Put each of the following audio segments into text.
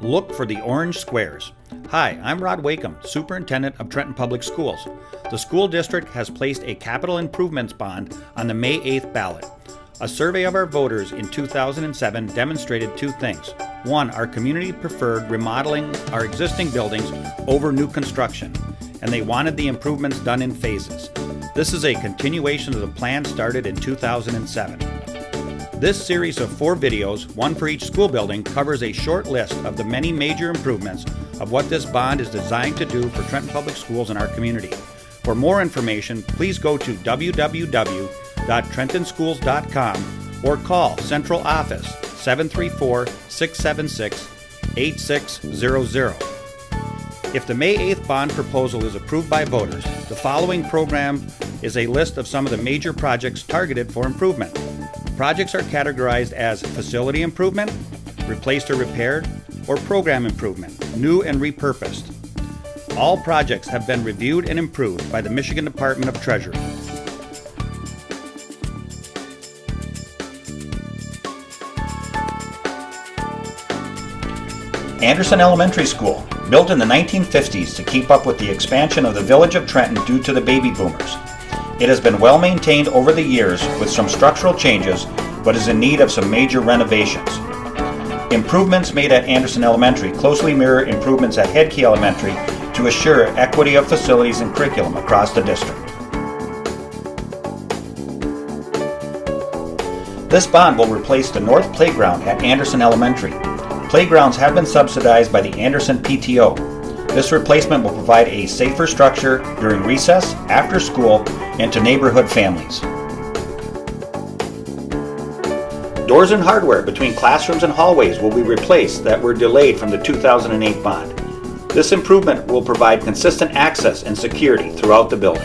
Look for the orange squares. Hi, I'm Rod Wakeham, Superintendent of Trenton Public Schools. The school district has placed a capital improvements bond on the May 8th ballot. A survey of our voters in 2007 demonstrated two things. One, our community preferred remodeling our existing buildings over new construction, and they wanted the improvements done in phases. This is a continuation of the plan started in 2007. This series of 4 videos, one for each school building, covers a short list of the many major improvements of what this bond is designed to do for Trenton Public Schools and our community. For more information, please go to www.trentonschools.com or call Central Office 734-676-8600. If the May 8th bond proposal is approved by voters, the following program is a list of some of the major projects targeted for improvement. Projects are categorized as facility improvement, replaced or repaired, or program improvement, new and repurposed. All projects have been reviewed and improved by the Michigan Department of Treasury. Anderson Elementary School, built in the 1950s to keep up with the expansion of the village of Trenton due to the baby boomers. It has been well maintained over the years with some structural changes, but is in need of some major renovations. Improvements made at Anderson Elementary closely mirror improvements at Headkey Elementary to assure equity of facilities and curriculum across the district. This bond will replace the north playground at Anderson Elementary. Playgrounds have been subsidized by the Anderson PTO. This replacement will provide a safer structure during recess, after school, and to neighborhood families. Doors and hardware between classrooms and hallways will be replaced that were delayed from the 2008 bond. This improvement will provide consistent access and security throughout the building.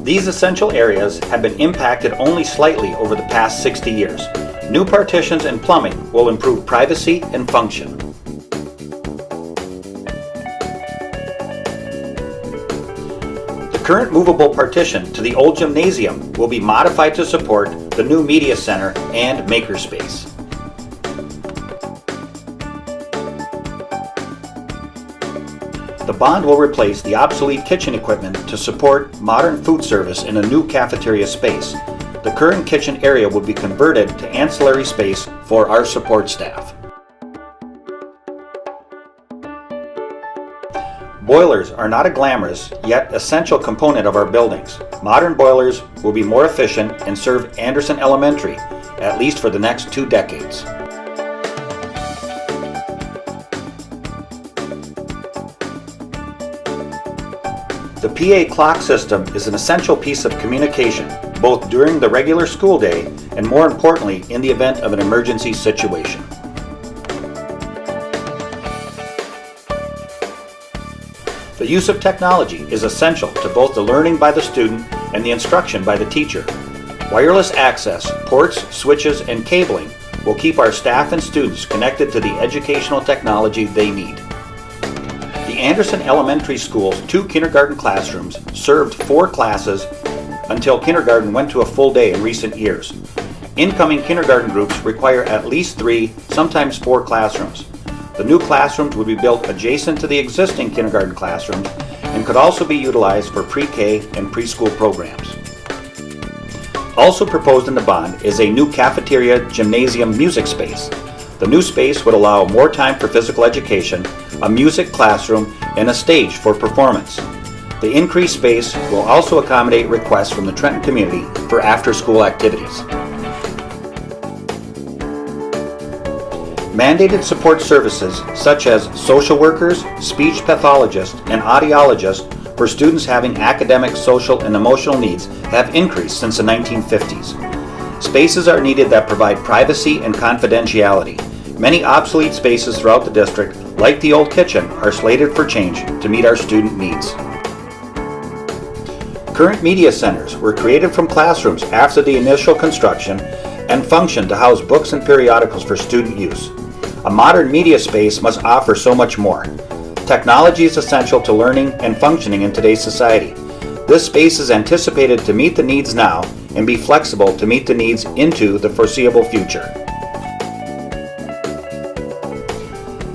These essential areas have been impacted only slightly over the past 60 years. New partitions and plumbing will improve privacy and function. The current movable partition to the old gymnasium will be modified to support the new media center and makerspace. The bond will replace the obsolete kitchen equipment to support modern food service in a new cafeteria space. The current kitchen area will be converted to ancillary space for our support staff. Boilers are not a glamorous, yet essential component of our buildings. Modern boilers will be more efficient and serve Anderson Elementary, at least for the next 2 decades. The PA clock system is an essential piece of communication, both during the regular school day and, more importantly, in the event of an emergency situation. The use of technology is essential to both the learning by the student and the instruction by the teacher. Wireless access, ports, switches, and cabling will keep our staff and students connected to the educational technology they need. The Anderson Elementary School's 2 kindergarten classrooms served 4 classes until kindergarten went to a full day in recent years. Incoming kindergarten groups require at least 3, sometimes 4 classrooms. The new classrooms would be built adjacent to the existing kindergarten classrooms and could also be utilized for pre-K and preschool programs. Also proposed in the bond is a new cafeteria gymnasium music space. The new space would allow more time for physical education, a music classroom, and a stage for performance. The increased space will also accommodate requests from the Trenton community for after-school activities. Mandated support services such as social workers, speech pathologists, and audiologists for students having academic, social, and emotional needs have increased since the 1950s. Spaces are needed that provide privacy and confidentiality. Many obsolete spaces throughout the district, like the old kitchen, are slated for change to meet our student needs. Current media centers were created from classrooms after the initial construction and function to house books and periodicals for student use. A modern media space must offer so much more. Technology is essential to learning and functioning in today's society. This space is anticipated to meet the needs now and be flexible to meet the needs into the foreseeable future.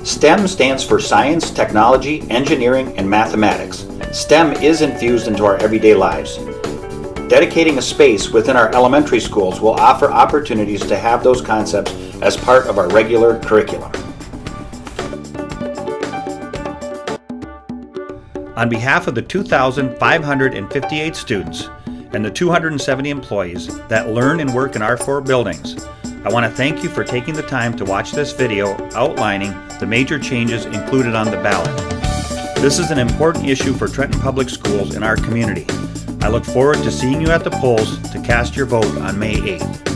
STEM stands for science, technology, engineering, and mathematics. STEM is infused into our everyday lives. Dedicating a space within our elementary schools will offer opportunities to have those concepts as part of our regular curriculum. On behalf of the 2,558 students and the 270 employees that learn and work in our 4 buildings, I want to thank you for taking the time to watch this video outlining the major changes included on the ballot. This is an important issue for Trenton Public Schools in our community. I look forward to seeing you at the polls to cast your vote on May 8th.